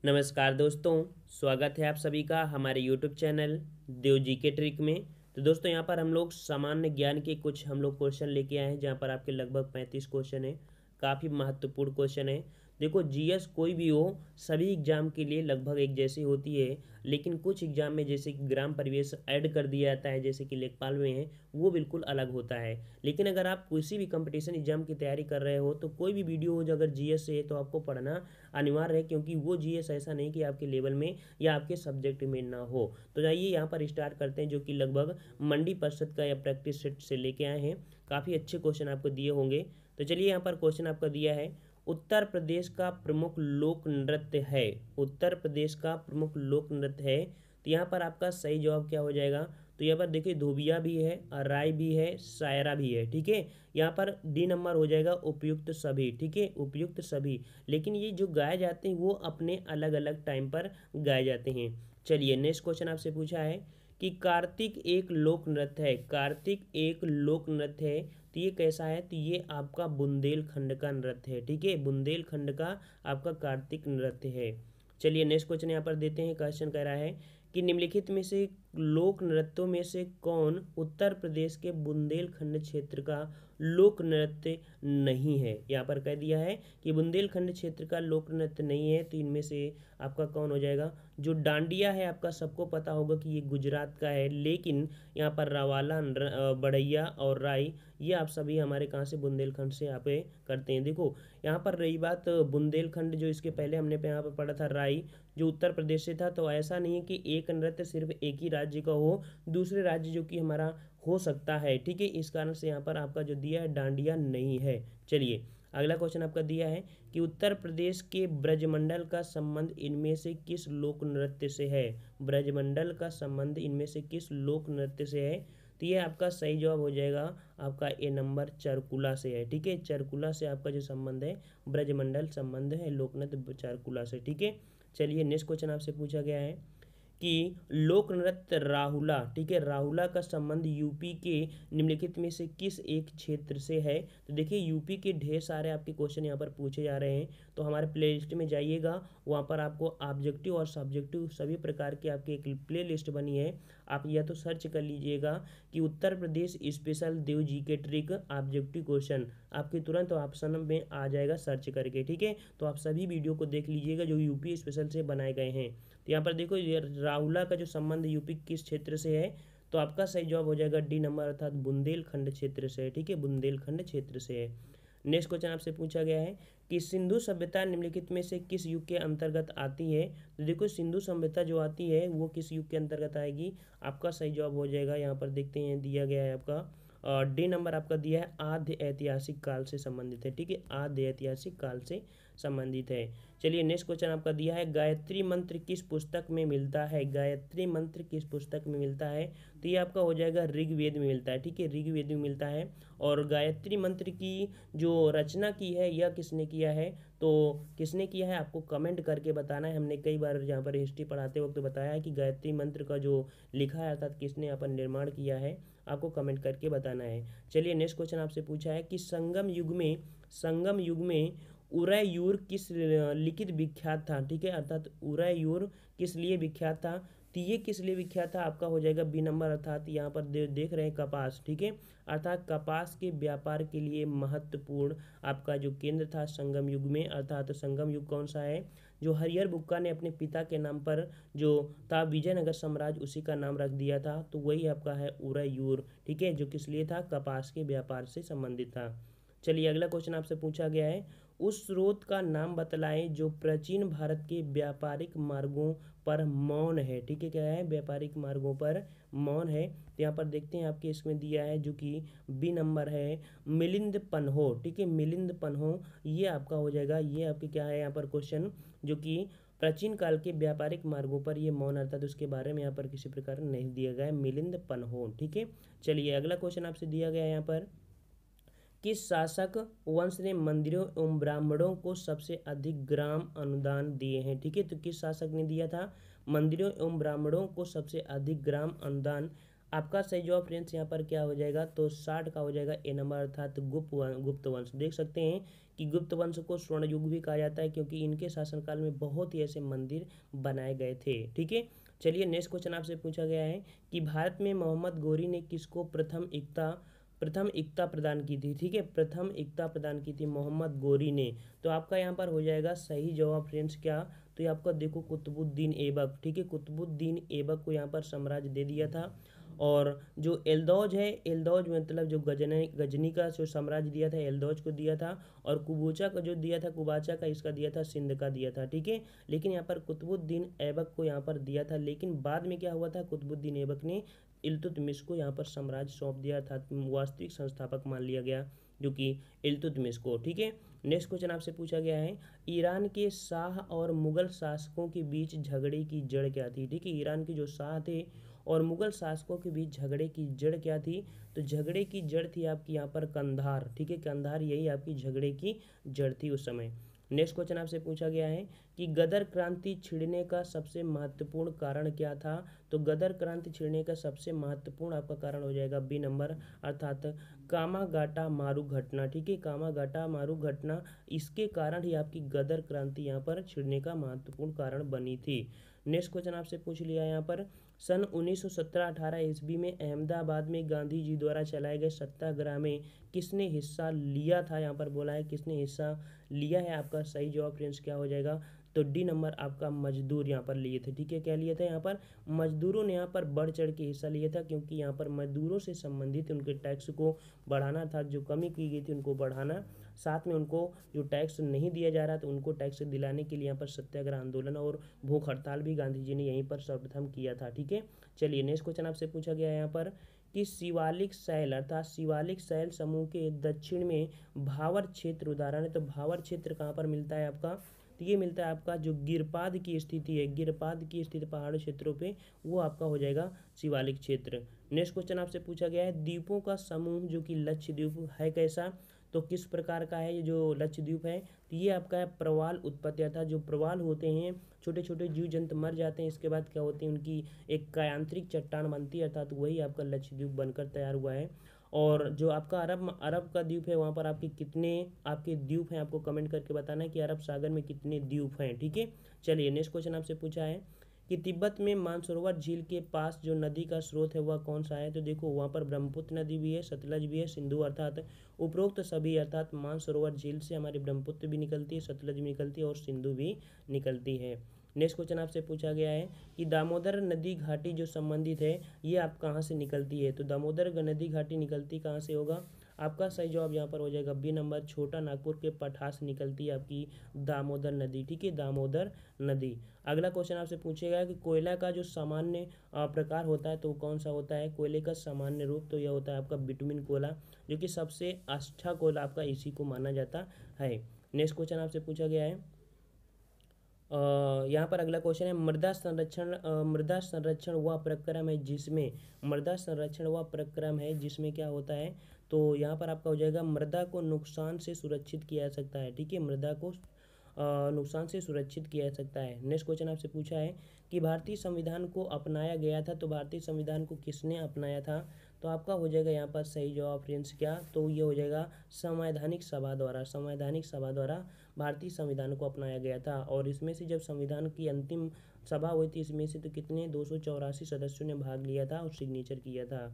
नमस्कार दोस्तों, स्वागत है आप सभी का हमारे यूट्यूब चैनल देव जी के ट्रिक में। तो दोस्तों यहाँ पर हम लोग सामान्य ज्ञान के कुछ हम लोग क्वेश्चन लेके आए हैं, जहाँ पर आपके लगभग 35 क्वेश्चन हैं। काफ़ी महत्वपूर्ण क्वेश्चन है। देखो जीएस कोई भी हो, सभी एग्जाम के लिए लगभग एक जैसी होती है, लेकिन कुछ एग्जाम में जैसे कि ग्राम परिवेश ऐड कर दिया जाता है, जैसे कि लेखपाल में है, वो बिल्कुल अलग होता है। लेकिन अगर आप किसी भी कंपटीशन एग्जाम की तैयारी कर रहे हो तो कोई भी वीडियो हो जो अगर जीएस से है तो आपको पढ़ना अनिवार्य है, क्योंकि वो जीएस ऐसा नहीं कि आपके लेवल में या आपके सब्जेक्ट में ना हो। तो जाइए यहाँ पर स्टार्ट करते हैं, जो कि लगभग मंडी परिषद का या प्रैक्टिस सेट से लेके आए हैं। काफ़ी अच्छे क्वेश्चन आपको दिए होंगे। तो चलिए यहाँ पर क्वेश्चन आपका दिया है, उत्तर प्रदेश का प्रमुख लोक नृत्य है। उत्तर प्रदेश का प्रमुख लोक नृत्य है। तो यहाँ पर आपका सही जवाब क्या हो जाएगा? तो यहाँ पर देखिए धोबिया भी है, राय भी है, शायरा भी है। ठीक है, यहाँ पर डी नंबर हो जाएगा उपयुक्त सभी। ठीक है, उपयुक्त सभी। लेकिन ये जो गाए जाते हैं वो अपने अलग अलग टाइम पर गाए जाते हैं। चलिए नेक्स्ट क्वेश्चन आपसे पूछा है कि कार्तिक एक लोक नृत्य है। कार्तिक एक लोक नृत्य है, तो ये कैसा है? तो ये आपका बुंदेलखंड का नृत्य है। ठीक है, बुंदेलखंड का आपका कार्तिक नृत्य है। चलिए नेक्स्ट क्वेश्चन यहाँ पर देते हैं। क्वेश्चन कह रहा है कि निम्नलिखित में से लोक नृत्यों में से कौन उत्तर प्रदेश के बुंदेलखंड क्षेत्र का लोक नृत्य नहीं है? यहाँ पर कह दिया है कि बुंदेलखंड क्षेत्र का लोक नृत्य नहीं है, तो इनमें से आपका कौन हो जाएगा? जो डांडिया है आपका सबको पता होगा कि ये गुजरात का है, लेकिन यहाँ पर रवाला, बढ़ैया और राई, ये आप सभी हमारे कहाँ से? बुंदेलखंड से यहाँ पे करते हैं। देखो यहाँ पर रही बात बुंदेलखंड, जो इसके पहले हमने यहाँ पर पढ़ा था राई, जो उत्तर प्रदेश से था। तो ऐसा नहीं है कि एक नृत्य सिर्फ एक ही राज्य का हो, दूसरे राज्य जो कि हमारा हो सकता है। ठीक है, इस कारण से यहाँ पर आपका जो दिया है डांडिया नहीं है। चलिए अगला क्वेश्चन आपका दिया है कि उत्तर प्रदेश के ब्रजमंडल का संबंध इनमें से किस लोक नृत्य से है? ब्रजमंडल का संबंध इनमें से किस लोक नृत्य से है? तो ये आपका सही जवाब हो जाएगा आपका ए नंबर, चरकुला से है। ठीक है, चरकुला से आपका जो संबंध है ब्रजमंडल संबंध है लोक नृत्य चरकुला से। ठीक है, चलिए नेक्स्ट क्वेश्चन आपसे पूछा गया है कि लोक नृत्य राहुला, ठीक है, राहुला का संबंध यूपी के निम्नलिखित में से किस एक क्षेत्र से है? तो देखिए यूपी के ढेर सारे आपके क्वेश्चन यहाँ पर पूछे जा रहे हैं, तो हमारे प्लेलिस्ट में जाइएगा, वहाँ पर आपको ऑब्जेक्टिव और सब्जेक्टिव सभी प्रकार की आपकी एक प्ले लिस्ट बनी है। आप या तो सर्च कर लीजिएगा कि उत्तर प्रदेश स्पेशल देव जी के ट्रिक ऑब्जेक्टिव क्वेश्चन, आपके तुरंत ऑप्शन में आ जाएगा सर्च करके। ठीक है, तो आप सभी वीडियो को देख लीजिएगा जो यूपी स्पेशल से बनाए गए हैं। तो यहाँ पर देखो ये राहुला का जो संबंध यूपी किस क्षेत्र से है? तो आपका सही जवाब हो जाएगा डी नंबर, अर्थात बुंदेलखंड क्षेत्र से है। ठीक है, बुंदेलखंड क्षेत्र से है। नेक्स्ट क्वेश्चन आपसे पूछा गया है कि सिंधु सभ्यता निम्नलिखित में से किस युग के अंतर्गत आती है? तो देखो सिंधु सभ्यता जो आती है वो किस युग के अंतर्गत आएगी? आपका सही जवाब हो जाएगा, यहाँ पर देखते हैं दिया गया है आपका डी नंबर आपका दिया है, आद्य ऐतिहासिक काल से संबंधित है। ठीक है, आद्य ऐतिहासिक काल से संबंधित है। चलिए नेक्स्ट क्वेश्चन आपका दिया है, गायत्री मंत्र किस पुस्तक में मिलता है? गायत्री मंत्र किस पुस्तक में मिलता है? तो ये आपका हो जाएगा ऋग्वेद में मिलता है। ठीक है, ऋग्वेद में मिलता है। और गायत्री मंत्र की जो रचना की है यह किसने किया है? तो किसने किया है आपको कमेंट करके बताना है। हमने कई बार यहाँ पर हिस्ट्री पढ़ाते वक्त बताया है कि गायत्री मंत्र का जो लिखा है अर्थात किसने यहाँ पर निर्माण किया है, आपको कमेंट करके बताना है। चलिए नेक्स्ट क्वेश्चन आपसे पूछा है कि संगम युग में उरैयूर किस लिखित विख्यात था? ठीक है, अर्थात उरैयूर किस लिए विख्यात था? तो ये किस लिए विख्यात था? आपका हो जाएगा बी नंबर, अर्थात यहाँ पर देख रहे हैं कपास। ठीक है, अर्थात कपास के व्यापार के लिए महत्वपूर्ण आपका जो केंद्र था संगम युग में। अर्थात संगम युग कौन सा है? जो हरिहर बुक्का ने अपने पिता के नाम पर जो था विजयनगर साम्राज्य, उसी का नाम रख दिया था, तो वही आपका है उरैयूर। ठीक है, जो किस लिए था? कपास के व्यापार से संबंधित था। चलिए अगला क्वेश्चन आपसे पूछा गया है, उस स्रोत का नाम बतलाएं जो प्राचीन भारत के व्यापारिक मार्गों पर मौन है। ठीक है, क्या है? व्यापारिक मार्गों पर मौन है। तो यहाँ पर देखते हैं आपके इसमें दिया है जो कि बी नंबर है, मिलिंद पन्हो। ठीक है, मिलिंद पन्हो, ये आपका हो जाएगा। ये आपके क्या है यहाँ पर क्वेश्चन, जो कि प्राचीन काल के व्यापारिक मार्गों पर ये मौन, अर्थात उसके बारे में यहाँ पर किसी प्रकार नहीं दिया गया है, मिलिंद पन्हो। ठीक है, चलिए अगला क्वेश्चन आपसे दिया गया है यहाँ पर, किस शासक वंश ने मंदिरों एवं ब्राह्मणों को सबसे अधिक ग्राम अनुदान दिए हैं? ठीक है, तो किस शासक ने दिया था मंदिरों एवं ब्राह्मणों को सबसे अधिक ग्राम अनुदान? आपका सही जवाब फ्रेंड्स यहाँ पर क्या हो जाएगा, तो 60 का हो जाएगा ए नंबर, अर्थात गुप्त वंश। देख सकते हैं कि गुप्त वंश को स्वर्ण युग भी कहा जाता है, क्योंकि इनके शासनकाल में बहुत ही ऐसे मंदिर बनाए गए थे। ठीक है, चलिए नेक्स्ट क्वेश्चन आपसे पूछा गया है कि भारत में मोहम्मद गौरी ने किसको प्रथम एकता प्रदान की थी। ठीक है, प्रथम एकता प्रदान की थी मोहम्मद गौरी ने। तो आपका यहाँ पर हो जाएगा सही जवाब फ्रेंड्स क्या, तो ये आपका देखो कुतुबुद्दीन ऐबक। ठीक है, कुतुबुद्दीन ऐबक को यहाँ पर साम्राज्य दे दिया था। और जो एलदौज है, एलदौज मतलब जो गजनी का जो साम्राज्य दिया था, एलदौज को दिया था। और कुबूचा का जो दिया था, कुबाचा का इसका दिया था, सिंध का दिया था। ठीक है, लेकिन यहाँ पर कुतुबुद्दीन ऐबक को यहाँ पर दिया था। लेकिन बाद में क्या हुआ था, कुतुबुद्दीन ऐबक ने इल्तुतमिश को यहाँ पर साम्राज्य सौंप दिया था, वास्तविक संस्थापक मान लिया गया जो कि इल्तुतमिश को। ठीक है, नेक्स्ट क्वेश्चन आपसे पूछा गया है, ईरान के शाह और मुगल शासकों के बीच झगड़े की जड़ क्या थी। ठीक है, ईरान के जो शाह थे और मुगल शासकों के बीच झगड़े की जड़ क्या थी, तो झगड़े की जड़ थी आपकी यहाँ पर कंधार। ठीक है, कंधार यही आपकी झगड़े की जड़ थी उस समय। नेक्स्ट क्वेश्चन आपसे पूछा गया है कि गदर क्रांति छिड़ने का सबसे महत्वपूर्ण कारण क्या था। तो गदर क्रांति छिड़ने का सबसे महत्वपूर्ण आपका कारण हो जाएगा बी नंबर, अर्थात कामागाटा मारू घटना। ठीक है, कामागाटा मारू घटना, इसके कारण ही आपकी गदर क्रांति यहाँ पर छिड़ने का महत्वपूर्ण कारण बनी थी। नेक्स्ट क्वेश्चन आपसे पूछ लिया यहाँ पर, सन 1917-18 ईस्वी में अहमदाबाद में गांधी जी द्वारा चलाए गए सत्याग्रह में किसने हिस्सा लिया था। यहाँ पर बोला है किसने हिस्सा लिया है। आपका सही जवाब फ्रेंड्स क्या हो जाएगा, तो डी नंबर आपका मजदूर यहाँ पर लिए थे। ठीक है, क्या लिए थे, यहाँ पर मजदूरों ने यहाँ पर बढ़ चढ़ के हिस्सा लिया था, क्योंकि यहाँ पर मजदूरों से संबंधित उनके टैक्स को बढ़ाना था, जो कमी की गई थी उनको बढ़ाना, साथ में उनको जो टैक्स नहीं दिया जा रहा था उनको टैक्स दिलाने के लिए यहाँ पर सत्याग्रह आंदोलन और भूख हड़ताल भी गांधी जी ने यहीं पर सर्वप्रथम किया था। ठीक है, चलिए नेक्स्ट क्वेश्चन आपसे पूछा गया है यहाँ पर कि शिवालिक शैल अर्थात शिवालिक शैल समूह के दक्षिण में भावर क्षेत्र उदाहरण है। तो भावर क्षेत्र कहाँ पर मिलता है आपका, तो ये मिलता है आपका जो गिरपाद की स्थिति है, गिरपाद की स्थिति पहाड़ी क्षेत्रों पे, वो आपका हो जाएगा शिवालिक क्षेत्र। नेक्स्ट क्वेश्चन आपसे पूछा गया है, द्वीपों का समूह जो कि लक्षद्वीप है कैसा, तो किस प्रकार का है ये जो लक्षद्वीप है, तो ये आपका है प्रवाल उत्पत्ति, अर्थात जो प्रवाल होते हैं छोटे छोटे जीव जंतु मर जाते हैं, इसके बाद क्या होती है उनकी एक कायांतरिक चट्टान बनती है, अर्थात वही आपका लक्षद्वीप बनकर तैयार हुआ है। और जो आपका अरब का द्वीप है, वहाँ पर आपके कितने आपके द्वीप हैं, आपको कमेंट करके बताना है कि अरब सागर में कितने द्वीप हैं। ठीक है, चलिए नेक्स्ट क्वेश्चन आपसे पूछा है कि तिब्बत में मानसरोवर झील के पास जो नदी का स्रोत है वह कौन सा है। तो देखो वहाँ पर ब्रह्मपुत्र नदी भी है, सतलज भी है, सिंधु, अर्थात उपरोक्त सभी, अर्थात मानसरोवर झील से हमारी ब्रह्मपुत्र भी निकलती है, सतलज भी निकलती है और सिंधु भी निकलती है। नेक्स्ट क्वेश्चन आपसे पूछा गया है कि दामोदर नदी घाटी जो संबंधित है ये आप कहाँ से निकलती है। तो दामोदर नदी घाटी निकलती कहाँ से होगा, आपका सही जवाब यहाँ पर हो जाएगा बी नंबर, छोटा नागपुर के पठार से निकलती है आपकी दामोदर नदी। ठीक है, दामोदर नदी। अगला क्वेश्चन आपसे पूछेगा कि कोयला का जो सामान्य प्रकार होता है तो कौन सा होता है, कोयले का सामान्य रूप, तो यह होता है आपका बिटुमिन कोयला, जो कि सबसे अच्छा कोयला आपका इसी को माना जाता है। नेक्स्ट क्वेश्चन आपसे पूछा गया है, यहाँ पर अगला क्वेश्चन है, मृदा संरक्षण वह प्रक्रम है जिसमें, मृदा संरक्षण वह प्रक्रम है जिसमें क्या होता है, तो यहाँ पर आपका हो जाएगा मृदा को नुकसान से सुरक्षित किया जा सकता है। ठीक है, मृदा को नुकसान से सुरक्षित किया जा सकता है। नेक्स्ट क्वेश्चन आपसे पूछा है कि भारतीय संविधान को अपनाया गया था, तो भारतीय संविधान को किसने अपनाया था, तो आपका हो जाएगा यहाँ पर सही जवाब फ्रेंड्स क्या, तो ये हो जाएगा संवैधानिक सभा द्वारा, संवैधानिक सभा द्वारा भारतीय संविधान को अपनाया गया था। और इसमें से जब संविधान की अंतिम सभा हुई थी, इसमें से तो कितने 284 सदस्यों ने भाग लिया था और सिग्नेचर किया था।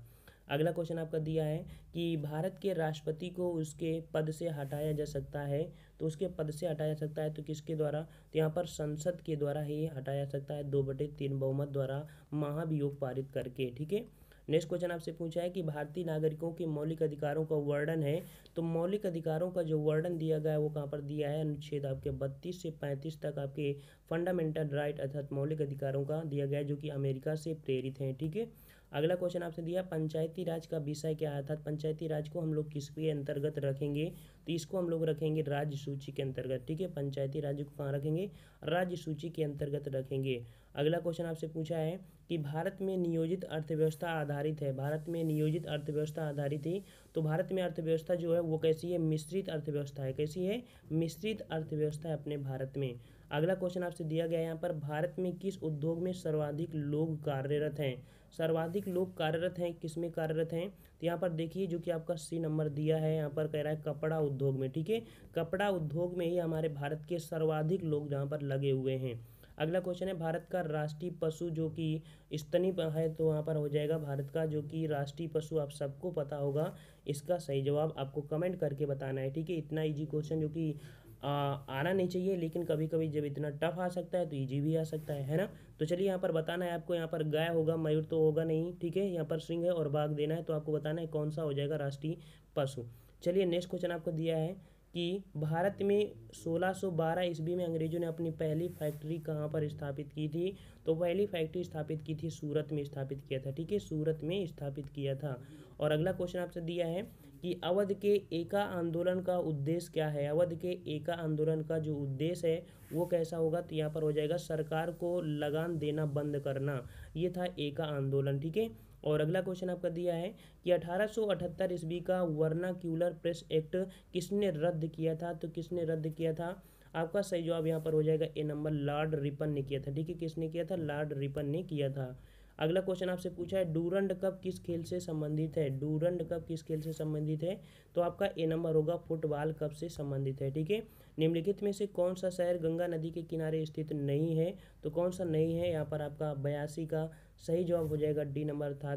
अगला क्वेश्चन आपका दिया है कि भारत के राष्ट्रपति को उसके पद से हटाया जा सकता है, तो उसके पद से हटाया जा सकता है तो किसके द्वारा, तो यहाँ पर संसद के द्वारा ही हटाया जा सकता है, 2/3 बहुमत द्वारा महाभियोग पारित करके। ठीक है, नेक्स्ट क्वेश्चन आपसे पूछा है कि भारतीय नागरिकों के मौलिक अधिकारों का वर्णन है, तो मौलिक अधिकारों का जो वर्णन दिया गया है वो कहाँ पर दिया है, अनुच्छेद आपके 32 से 35 तक आपके फंडामेंटल राइट अर्थात मौलिक अधिकारों का दिया गया है, जो कि अमेरिका से प्रेरित हैं। ठीक है, अगला क्वेश्चन आपसे दिया पंचायती राज का विषय क्या है, अर्थात पंचायती राज को हम लोग किसके अंतर्गत रखेंगे, तो इसको हम लोग रखेंगे राज्य सूची के अंतर्गत। ठीक है, पंचायती राज को कहाँ रखेंगे, राज्य सूची के अंतर्गत रखेंगे। अगला क्वेश्चन आपसे पूछा है कि भारत में नियोजित अर्थव्यवस्था आधारित है, भारत में नियोजित अर्थव्यवस्था आधारित है, तो भारत में अर्थव्यवस्था जो है वो कैसी है, मिश्रित अर्थव्यवस्था है, कैसी है, मिश्रित अर्थव्यवस्था है अपने भारत में। अगला क्वेश्चन आपसे दिया गया है यहाँ पर, भारत में किस उद्योग में सर्वाधिक लोग कार्यरत हैं? सर्वाधिक लोग कार्यरत हैं, किस में कार्यरत हैं? तो यहाँ पर देखिए जो कि आपका सी नंबर दिया है, यहाँ पर कह रहा है कपड़ा उद्योग में। ठीक है, कपड़ा उद्योग में ही हमारे भारत के सर्वाधिक लोग जहाँ पर लगे हुए हैं। अगला क्वेश्चन है, भारत का राष्ट्रीय पशु जो कि स्तनी है, तो वहाँ पर हो जाएगा भारत का जो कि राष्ट्रीय पशु, आप सबको पता होगा। इसका सही जवाब आपको कमेंट करके बताना है। ठीक है, इतना इजी क्वेश्चन जो कि आना नहीं चाहिए, लेकिन कभी कभी जब इतना टफ आ सकता है तो इजी भी आ सकता है ना। तो चलिए यहाँ पर बताना है आपको, यहाँ पर गाय होगा, मयूर तो होगा नहीं। ठीक है, यहाँ पर सिंह है और बाघ देना है, तो आपको बताना है कौन सा हो जाएगा राष्ट्रीय पशु। चलिए नेक्स्ट क्वेश्चन आपको दिया है कि भारत में 1612 ईस्वी में अंग्रेजों ने अपनी पहली फैक्ट्री कहाँ पर स्थापित की थी? तो पहली फैक्ट्री स्थापित की थी सूरत में स्थापित किया था। ठीक है, सूरत में स्थापित किया था। और अगला क्वेश्चन आपसे दिया है कि अवध के एका आंदोलन का उद्देश्य क्या है? अवध के एका आंदोलन का जो उद्देश्य है वो कैसा होगा? तो यहाँ पर हो जाएगा सरकार को लगान देना बंद करना, ये था एका आंदोलन। ठीक है, और अगला क्वेश्चन आपका दिया है कि 1878 ईस्वी का वर्नाक्यूलर प्रेस एक्ट किसने रद्द किया था? तो किसने रद्द किया था? आपका सही जवाब यहाँ पर हो जाएगा ए नंबर, लॉर्ड रिपन ने किया था। ठीक है, किसने किया था? लॉर्ड रिपन ने किया था। अगला क्वेश्चन आपसे पूछा है डूरंड कप किस खेल से संबंधित है? डूरंड कप किस खेल से संबंधित है? तो आपका ए नंबर होगा, फुटबॉल कप से संबंधित है। ठीक है, निम्नलिखित में से कौन सा शहर गंगा नदी के किनारे स्थित नहीं है? तो कौन सा नहीं है? यहाँ पर आपका 82 का सही जवाब हो जाएगा डी नंबर था।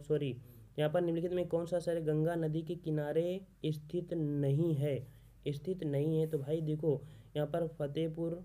सॉरी, यहाँ पर निम्नलिखित में कौन सा शहर गंगा नदी के किनारे स्थित नहीं है? स्थित नहीं है तो भाई देखो, यहाँ पर फतेहपुर,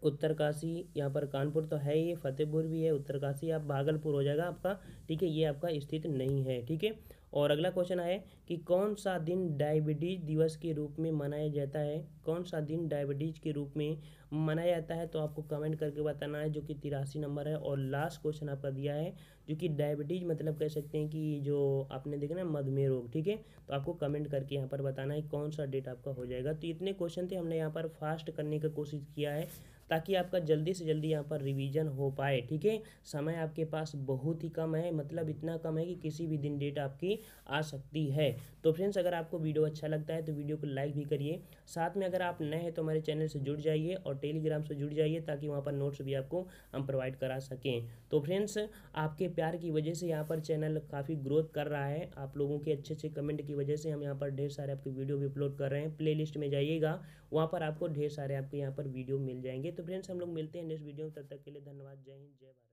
उत्तरकाशी, यहाँ पर कानपुर तो है, ये फतेहपुर भी है, उत्तरकाशी, आप भागलपुर हो जाएगा आपका। ठीक है, ये आपका स्थित नहीं है। ठीक है, और अगला क्वेश्चन है कि कौन सा दिन डायबिटीज दिवस के रूप में मनाया जाता है? कौन सा दिन डायबिटीज के रूप में मनाया जाता है? तो आपको कमेंट करके बताना है, जो कि 83 नंबर है। और लास्ट क्वेश्चन आपका दिया है जो कि डायबिटीज मतलब कह सकते हैं कि जो आपने देखा ना मधुमेह रोग। ठीक है, तो आपको कमेंट करके यहाँ पर बताना है कौन सा डेट आपका हो जाएगा। तो इतने क्वेश्चन थे, हमने यहाँ पर फास्ट करने की कोशिश किया है ताकि आपका जल्दी से जल्दी यहाँ पर रिवीजन हो पाए। ठीक है, समय आपके पास बहुत ही कम है, मतलब इतना कम है कि किसी भी दिन डेट आपकी आ सकती है। तो फ्रेंड्स, अगर आपको वीडियो अच्छा लगता है तो वीडियो को लाइक भी करिए। साथ में अगर आप नए हैं तो हमारे चैनल से जुड़ जाइए और टेलीग्राम से जुड़ जाइए, ताकि वहाँ पर नोट्स भी आपको हम प्रोवाइड करा सकें। तो फ्रेंड्स, आपके प्यार की वजह से यहाँ पर चैनल काफ़ी ग्रोथ कर रहा है। आप लोगों के अच्छे अच्छे कमेंट की वजह से हम यहाँ पर ढेर सारे आपके वीडियो भी अपलोड कर रहे हैं। प्लेलिस्ट में जाइएगा, वहाँ पर आपको ढेर सारे आपके यहाँ पर वीडियो मिल जाएंगे। तो फ्रेंड्स, हम लोग मिलते हैं नेक्स्ट वीडियो में, तब तक के लिए धन्यवाद। जय हिंद, जय भारत।